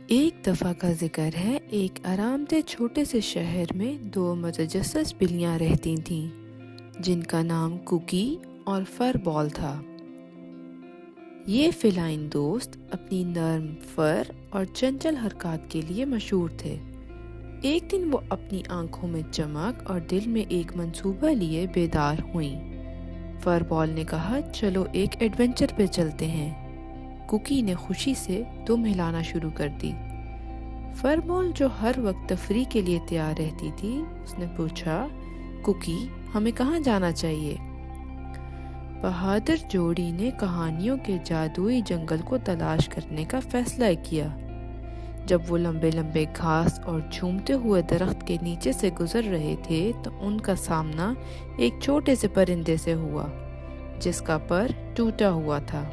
ایک دفعہ کا ذکر ہے، ایک آرام دہ چھوٹے سے شہر میں دو متجسس بلیاں رہتی تھیں جن کا نام کوکی اور فر بال تھا۔ یہ فیلائن دوست اپنی نرم فر اور چنچل حرکات کے لیے مشہور تھے۔ ایک دن وہ اپنی آنکھوں میں چمک اور دل میں ایک منصوبہ لیے بیدار ہوئیں۔ فر بال نے کہا، چلو ایک ایڈونچر پہ چلتے ہیں۔ کوکی نے خوشی سے دم ہلانا شروع کر دی۔ فر بال جو ہر وقت تفریح کے لیے تیار رہتی تھی، اس نے پوچھا، کوکی ہمیں کہاں جانا چاہیے؟ بہادر جوڑی نے کہانیوں کے جادوئی جنگل کو تلاش کرنے کا فیصلہ کیا۔ جب وہ لمبے لمبے گھاس اور جھومتے ہوئے درخت کے نیچے سے گزر رہے تھے تو ان کا سامنا ایک چھوٹے سے پرندے سے ہوا جس کا پر ٹوٹا ہوا تھا۔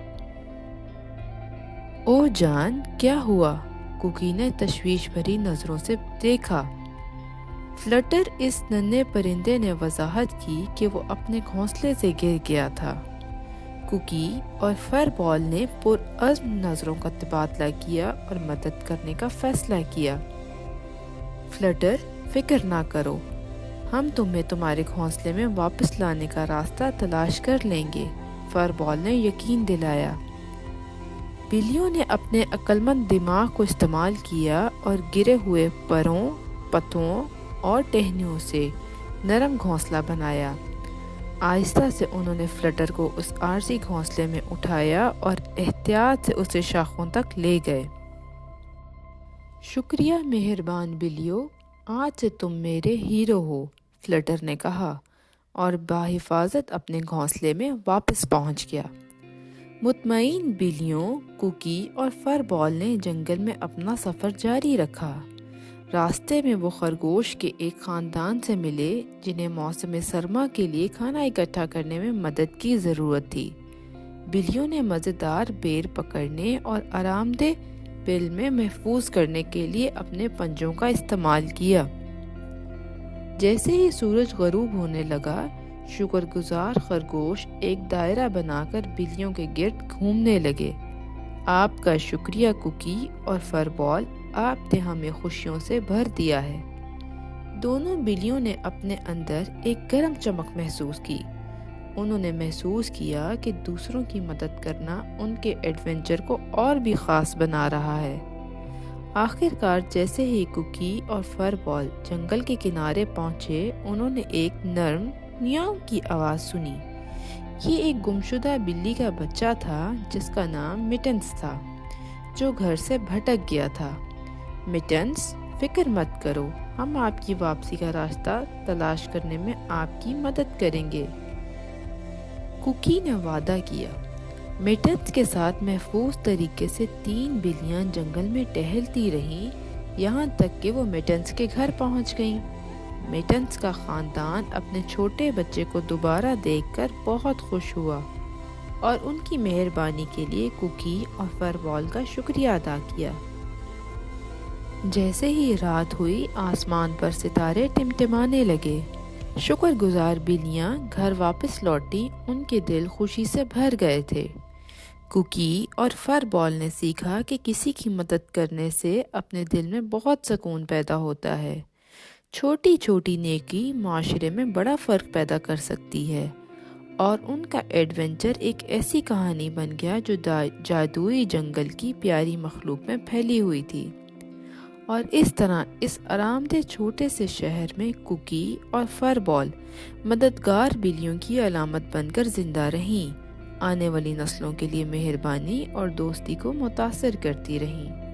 او جان، کیا ہوا؟ کوکی نے تشویش بھری نظروں سے دیکھا۔ فلٹر، اس ننھے پرندے نے وضاحت کی کہ وہ اپنے گھونسلے سے گر گیا تھا۔ کوکی اور فر بال نے پرعزم نظروں کا تبادلہ کیا اور مدد کرنے کا فیصلہ کیا۔ فلٹر، فکر نہ کرو، ہم تمہیں تمہارے گھونسلے میں واپس لانے کا راستہ تلاش کر لیں گے، فر بال نے یقین دلایا۔ بلیوں نے اپنے عقلمند دماغ کو استعمال کیا اور گرے ہوئے پروں، پتوں اور ٹہنیوں سے نرم گھونسلہ بنایا۔ آہستہ سے انہوں نے فلٹر کو اس عارضی گھونسلے میں اٹھایا اور احتیاط سے اسے شاخوں تک لے گئے۔ شکریہ مہربان بلیوں، آج سے تم میرے ہیرو ہو، فلٹر نے کہا اور بحفاظت اپنے گھونسلے میں واپس پہنچ گیا۔ مطمئن بلیوں، کوکی اور فر بال نے جنگل میں اپنا سفر جاری رکھا۔ راستے میں وہ خرگوش کے ایک خاندان سے ملے جنہیں موسم سرما کے لیے کھانا اکٹھا کرنے میں مدد کی ضرورت تھی۔ بلیوں نے مزیدار بیر پکڑنے اور آرام دہ بل میں محفوظ کرنے کے لیے اپنے پنجوں کا استعمال کیا۔ جیسے ہی سورج غروب ہونے لگا، شکر گزار خرگوش ایک دائرہ بنا کر بلیوں کے گرد گھومنے لگے۔ آپ کا شکریہ کوکی اور فر بال، آپ نے ہمیں خوشیوں سے بھر دیا ہے۔ دونوں بلیوں نے اپنے اندر ایک گرم چمک محسوس کی۔ انہوں نے محسوس کیا کہ دوسروں کی مدد کرنا ان کے ایڈونچر کو اور بھی خاص بنا رہا ہے۔ آخر کار جیسے ہی کوکی اور فر بال جنگل کے کنارے پہنچے، انہوں نے ایک نرم میاؤں کی آواز سنی۔ یہ ایک گمشدہ بلی کا بچہ تھا جس کا نام مٹنس تھا، جو گھر سے بھٹک گیا تھا۔ مٹنس، فکر مت کرو، ہم آپ کی واپسی کا راستہ تلاش کرنے میں آپ کی مدد کریں گے، کوکی نے وعدہ کیا۔ مٹنس کے ساتھ محفوظ طریقے سے 3 بلیاں جنگل میں ٹہلتی رہیں یہاں تک کہ وہ مٹنس کے گھر پہنچ گئیں۔ مٹنس کا خاندان اپنے چھوٹے بچے کو دوبارہ دیکھ کر بہت خوش ہوا اور ان کی مہربانی کے لیے کوکی اور فر بال کا شکریہ ادا کیا۔ جیسے ہی رات ہوئی، آسمان پر ستارے ٹمٹمانے لگے۔ شکر گزار بلیاں گھر واپس لوٹیں، ان کے دل خوشی سے بھر گئے تھے۔ کوکی اور فر بال نے سیکھا کہ کسی کی مدد کرنے سے اپنے دل میں بہت سکون پیدا ہوتا ہے۔ چھوٹی چھوٹی نیکی معاشرے میں بڑا فرق پیدا کر سکتی ہے، اور ان کا ایڈونچر ایک ایسی کہانی بن گیا جو جادوئی جنگل کی پیاری مخلوق میں پھیلی ہوئی تھی۔ اور اس طرح اس آرام دہ چھوٹے سے شہر میں کوکی اور فر بال مددگار بلیوں کی علامت بن کر زندہ رہیں، آنے والی نسلوں کے لیے مہربانی اور دوستی کو متاثر کرتی رہیں۔